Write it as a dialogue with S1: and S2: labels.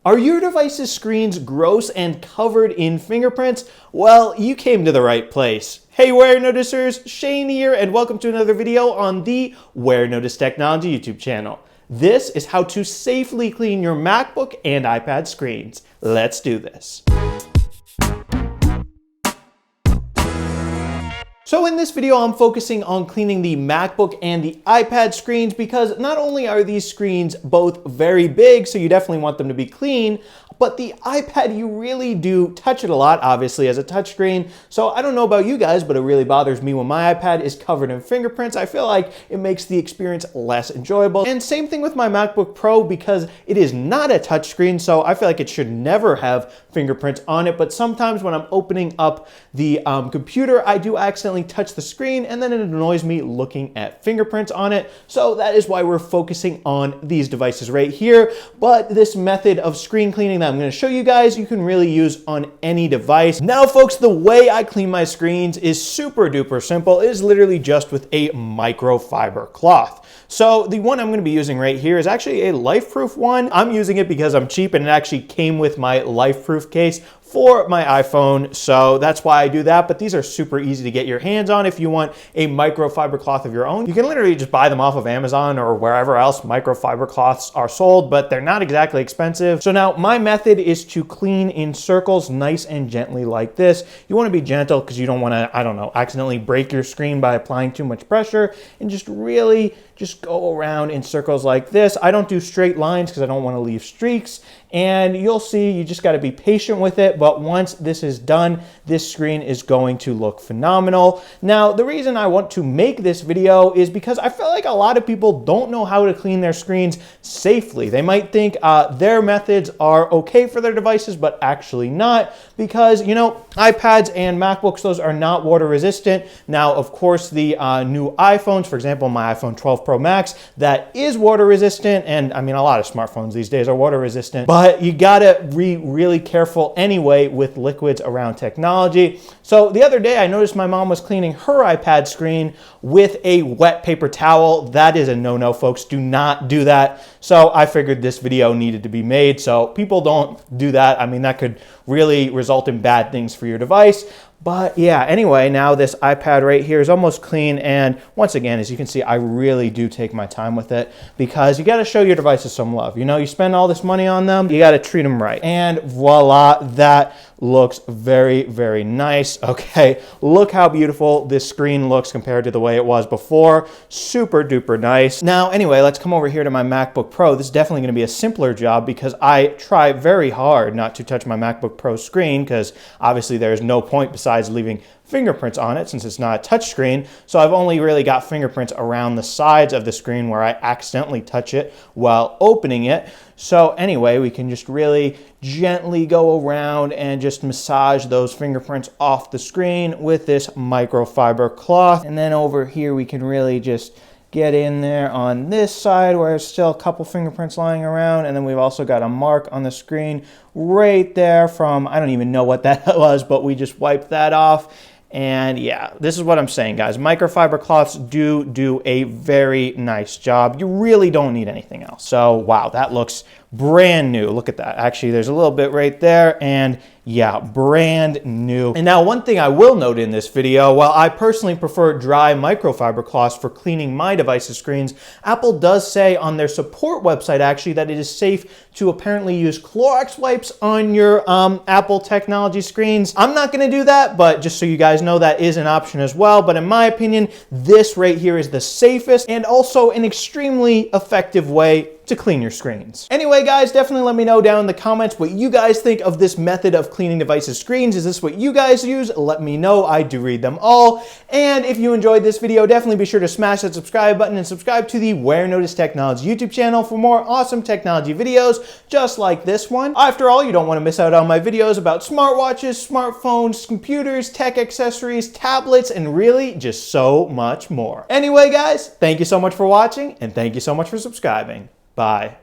S1: Are your device's screens gross and covered in fingerprints? Well, you came to the right place. Hey Warenoticers, Shane here, and welcome to another video on the Warenotice Technology YouTube channel. This is how to safely clean your MacBook and iPad screens. Let's do this. So in this video, I'm focusing on cleaning the MacBook and the iPad screens because not only are these screens both very big, so you definitely want them to be clean, but the iPad, you really do touch it a lot, obviously, as a touchscreen. So I don't know about you guys, but it really bothers me when my iPad is covered in fingerprints. I feel like it makes the experience less enjoyable. And same thing with my MacBook Pro because it is not a touchscreen, so I feel like it should never have fingerprints on it. But sometimes when I'm opening up the computer, I do accidentally touch the screen and then it annoys me looking at fingerprints on it. So that is why we're focusing on these devices right here. But this method of screen cleaning that I'm going to show you guys, you can really use on any device. Now folks, the way I clean my screens is super duper simple. It is literally just with a microfiber cloth. So the one I'm going to be using right here is actually a LifeProof one. I'm using it because I'm cheap and it actually came with my LifeProof case for my iPhone, so that's why I do that. But these are super easy to get your hands on if you want a microfiber cloth of your own. You can literally just buy them off of Amazon or wherever else microfiber cloths are sold, but they're not exactly expensive. So now my method is to clean in circles nice and gently like this. You want to be gentle because you don't want to, I don't know, accidentally break your screen by applying too much pressure, and just really just go around in circles like this. I don't do straight lines because I don't want to leave streaks, and you'll see you just got to be patient with it. But once this is done, this screen is going to look phenomenal. Now, the reason I want to make this video is because I feel like a lot of people don't know how to clean their screens safely. They might think their methods are okay for their devices, but actually not, because, you know, iPads and MacBooks, those are not water resistant. Now, of course, the new iPhones, for example, my iPhone 12 Pro Max, that is water resistant, and I mean, a lot of smartphones these days are water resistant, but you gotta be really careful anyway with liquids around technology. So the other day I noticed my mom was cleaning her iPad screen with a wet paper towel. That is a no-no, folks. Do not do that. So I figured this video needed to be made so people don't do that. I mean, that could really result in bad things for your device. But yeah, anyway, now this iPad right here is almost clean, and once again, as you can see, I really do take my time with it because you got to show your devices some love. You know, you spend all this money on them, you got to treat them right. And voila, that looks very, very nice. Okay, look how beautiful this screen looks compared to the way it was before. Super duper nice. Now, anyway, let's come over here to my MacBook Pro. This is definitely going to be a simpler job because I try very hard not to touch my MacBook Pro screen because obviously there's no point besides leaving fingerprints on it since it's not a touch screen. So I've only really got fingerprints around the sides of the screen where I accidentally touch it while opening it. So anyway, we can just really gently go around and just massage those fingerprints off the screen with this microfiber cloth. And then over here, we can really just get in there on this side where there's still a couple fingerprints lying around. And then we've also got a mark on the screen right there from, I don't even know what that was, but we just wiped that off. And yeah, this is what I'm saying, guys. Microfiber cloths do a very nice job. You really don't need anything else. So wow, that looks brand new. Look at that. Actually, there's a little bit right there, and yeah, brand new. And now one thing I will note in this video, while I personally prefer dry microfiber cloths for cleaning my device's screens, Apple does say on their support website actually that it is safe to apparently use Clorox wipes on your Apple technology screens. I'm not gonna do that, but just so you guys know, that is an option as well. But in my opinion, this right here is the safest and also an extremely effective way to clean your screens. Anyway, guys, definitely let me know down in the comments what you guys think of this method of cleaning devices' screens. Is this what you guys use? Let me know. I do read them all. And if you enjoyed this video, definitely be sure to smash that subscribe button and subscribe to the Warenotice Technology YouTube channel for more awesome technology videos just like this one. After all, you don't want to miss out on my videos about smartwatches, smartphones, computers, tech accessories, tablets, and really just so much more. Anyway, guys, thank you so much for watching, and thank you so much for subscribing. Bye.